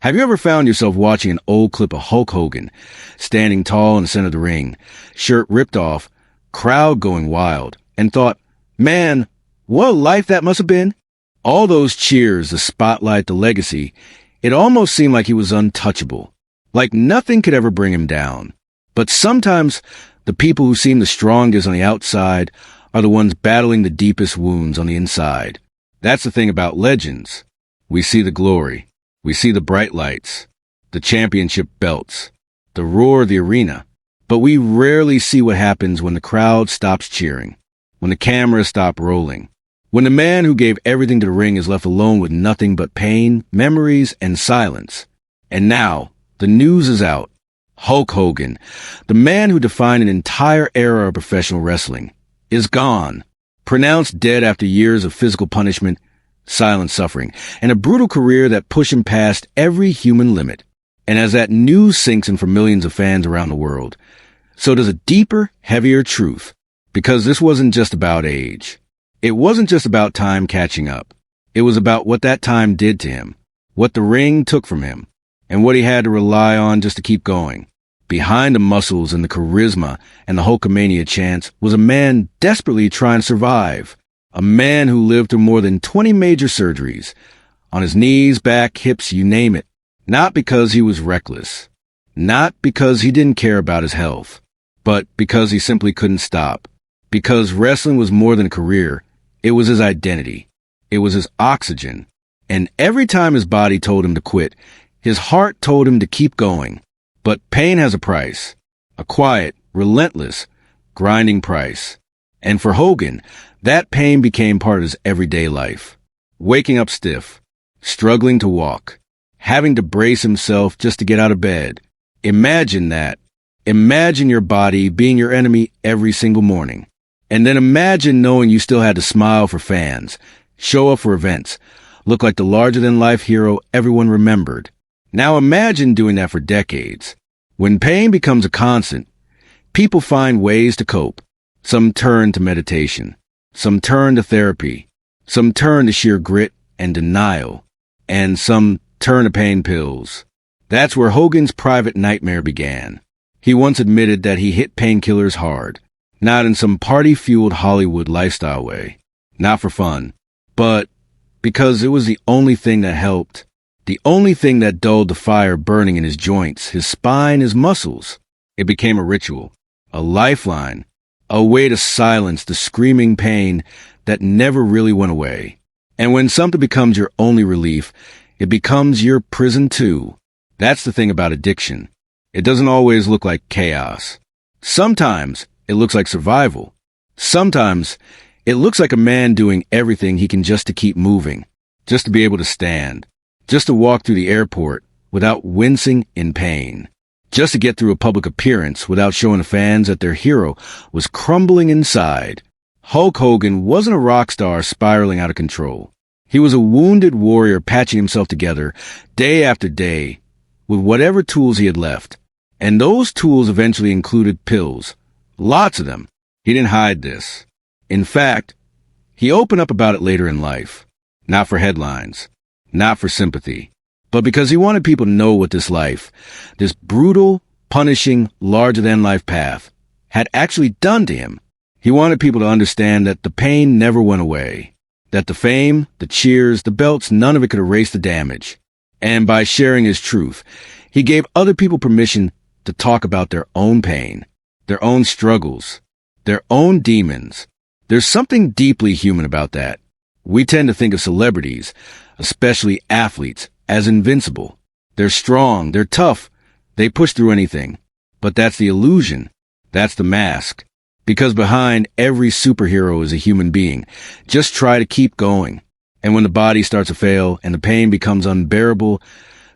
Have you ever found yourself watching an old clip of Hulk Hogan, standing tall in the center of the ring, shirt ripped off, crowd going wild, and thought, man, what a life that must have been? All those cheers, the spotlight, the legacy, it almost seemed like he was untouchable, like nothing could ever bring him down. But sometimes the people who seem the strongest on the outside are the ones battling the deepest wounds on the inside. That's the thing about legends. We see the glory. We see the bright lights, the championship belts, the roar of the arena, but we rarely see what happens when the crowd stops cheering, when the cameras stop rolling, when the man who gave everything to the ring is left alone with nothing but pain, memories, and silence. And now, the news is out. Hulk Hogan, the man who defined an entire era of professional wrestling, is gone, pronounced dead after years of physical punishment, silent suffering, and a brutal career that pushed him past every human limit. And as that news sinks in for millions of fans around the world, so does a deeper, heavier truth. Because this wasn't just about age. It wasn't just about time catching up. It was about what that time did to him, what the ring took from him, and what he had to rely on just to keep going. Behind the muscles and the charisma and the Hulkamania chants was a man desperately trying to survive. A man who lived through more than 20 major surgeries, on his knees, back, hips, you name it. Not because he was reckless, not because he didn't care about his health, but because he simply couldn't stop. Because wrestling was more than a career, it was his identity. It was his oxygen. And every time his body told him to quit, his heart told him to keep going. But pain has a price, a quiet, relentless, grinding price. And for Hogan, that pain became part of his everyday life. Waking up stiff, struggling to walk, having to brace himself just to get out of bed. Imagine that. Imagine your body being your enemy every single morning. And then imagine knowing you still had to smile for fans, show up for events, look like the larger-than-life hero everyone remembered. Now imagine doing that for decades. When pain becomes a constant, people find ways to cope. Some turn to meditation. Some turn to therapy. Some turn to sheer grit and denial. And some turn to pain pills. That's where Hogan's private nightmare began. He once admitted that he hit painkillers hard. Not in some party-fueled Hollywood lifestyle way. Not for fun. But because it was the only thing that helped. The only thing that dulled the fire burning in his joints, his spine, his muscles. It became a ritual. A lifeline. A way to silence the screaming pain that never really went away. And when something becomes your only relief, it becomes your prison too. That's the thing about addiction. It doesn't always look like chaos. Sometimes it looks like survival. Sometimes it looks like a man doing everything he can just to keep moving, just to be able to stand, just to walk through the airport without wincing in pain. Just to get through a public appearance without showing the fans that their hero was crumbling inside. Hulk Hogan wasn't a rock star spiraling out of control. He was a wounded warrior patching himself together day after day with whatever tools he had left. And those tools eventually included pills. Lots of them. He didn't hide this. In fact, he opened up about it later in life. Not for headlines. Not for sympathy. But because he wanted people to know what this life, this brutal, punishing, larger-than-life path, had actually done to him. He wanted people to understand that the pain never went away, that the fame, the cheers, the belts, none of it could erase the damage. And by sharing his truth, he gave other people permission to talk about their own pain, their own struggles, their own demons. There's something deeply human about that. We tend to think of celebrities, especially athletes, as invincible. They're strong, they're tough, they push through anything. But that's the illusion. That's the mask. Because behind every superhero is a human being. Just try to keep going. And when the body starts to fail and the pain becomes unbearable,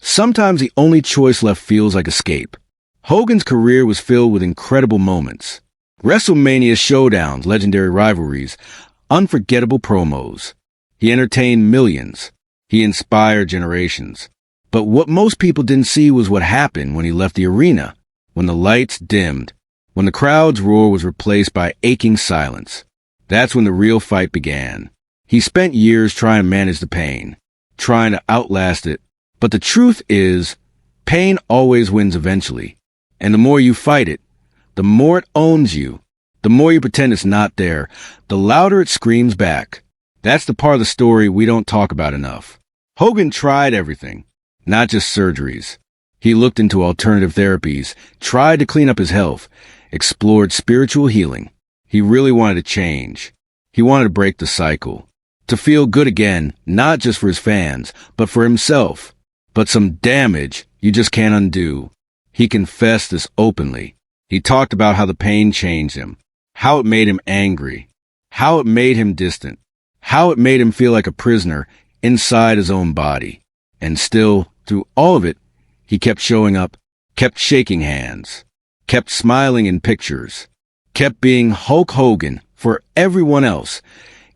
sometimes the only choice left feels like escape. Hogan's career was filled with incredible moments. WrestleMania showdowns, legendary rivalries, unforgettable promos. He entertained millions. He inspired generations. But what most people didn't see was what happened when he left the arena, when the lights dimmed, when the crowd's roar was replaced by aching silence. That's when the real fight began. He spent years trying to manage the pain, trying to outlast it, But the truth is, pain always wins eventually. And the more you fight it, the more it owns you. The more you pretend it's not there, the louder it screams back. That's the part of the story we don't talk about enough. Hogan tried everything, not just surgeries. He looked into alternative therapies, tried to clean up his health, explored spiritual healing. He really wanted to change. He wanted to break the cycle, to feel good again, not just for his fans, but for himself. But some damage you just can't undo. He confessed this openly. He talked about how the pain changed him, how it made him angry, how it made him distant, how it made him feel like a prisoner inside his own body. And still, through all of it, he kept showing up, kept shaking hands, kept smiling in pictures, kept being Hulk Hogan for everyone else,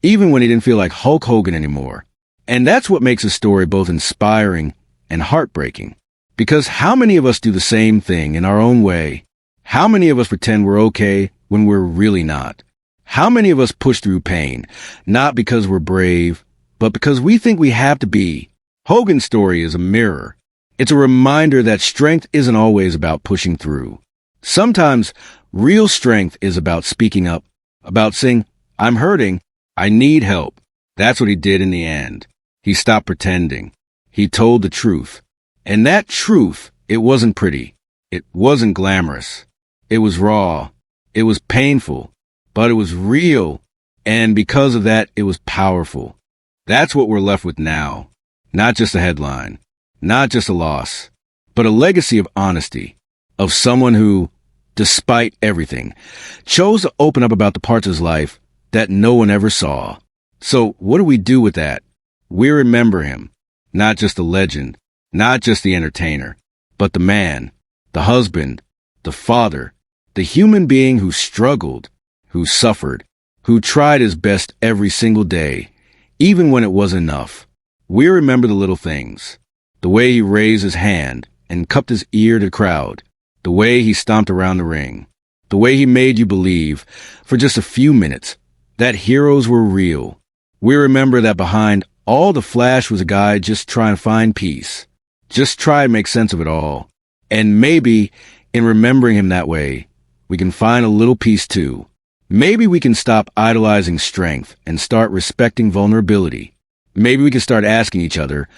even when he didn't feel like Hulk Hogan anymore. And that's what makes a story both inspiring and heartbreaking. Because how many of us do the same thing in our own way? How many of us pretend we're okay when we're really not? How many of us push through pain, not because we're brave, but because we think we have to be? Hogan's story is a mirror. It's a reminder that strength isn't always about pushing through. Sometimes real strength is about speaking up, about saying, I'm hurting, I need help. That's what he did in the end. He stopped pretending. He told the truth. And that truth, it wasn't pretty. It wasn't glamorous. It was raw. It was painful. But it was real. And because of that, it was powerful. That's what we're left with now. Not just a headline. Not just a loss. But a legacy of honesty. Of someone who, despite everything, chose to open up about the parts of his life that no one ever saw. So what do we do with that? We remember him. Not just the legend. Not just the entertainer, but the man, the husband, the father, the human being who struggled, who suffered, who tried his best every single day, even when it wasn't enough. We remember the little things, the way he raised his hand and cupped his ear to the crowd, the way he stomped around the ring, the way he made you believe, for just a few minutes, that heroes were real. We remember that behind all the flash was a guy just trying to find peace. Just try and make sense of it all. And maybe, in remembering him that way, we can find a little peace too. Maybe we can stop idolizing strength and start respecting vulnerability. Maybe we can start asking each other,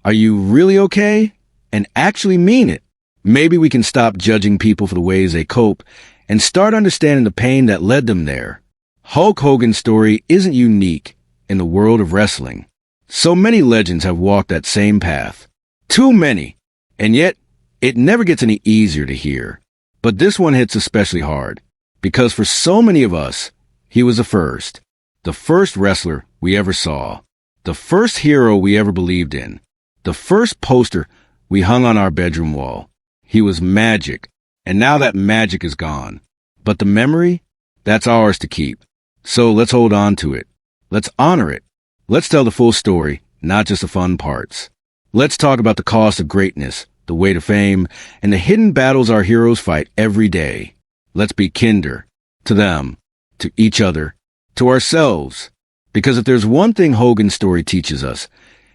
are you really okay? And actually mean it. Maybe we can stop judging people for the ways they cope and start understanding the pain that led them there. Hulk Hogan's story isn't unique in the world of wrestling. So many legends have walked that same path. Too many. And yet, it never gets any easier to hear. But this one hits especially hard. Because for so many of us, he was the first wrestler we ever saw. The first hero we ever believed in. The first poster we hung on our bedroom wall. He was magic. And now that magic is gone. But the memory, that's ours to keep. So let's hold on to it. Let's honor it. Let's tell the full story, not just the fun parts. Let's talk about the cost of greatness, the weight of fame, and the hidden battles our heroes fight every day. Let's be kinder to them, to each other, to ourselves. Because if there's one thing Hogan's story teaches us,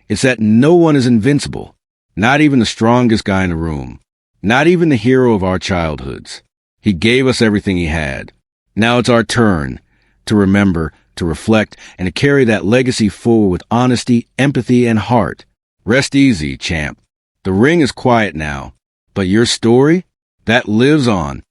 it's that no one is invincible. Not even the strongest guy in the room. Not even the hero of our childhoods. He gave us everything he had. Now it's our turn to remember, to reflect, and to carry that legacy forward with honesty, empathy, and heart. Rest easy, champ. The ring is quiet now, but your story, that lives on.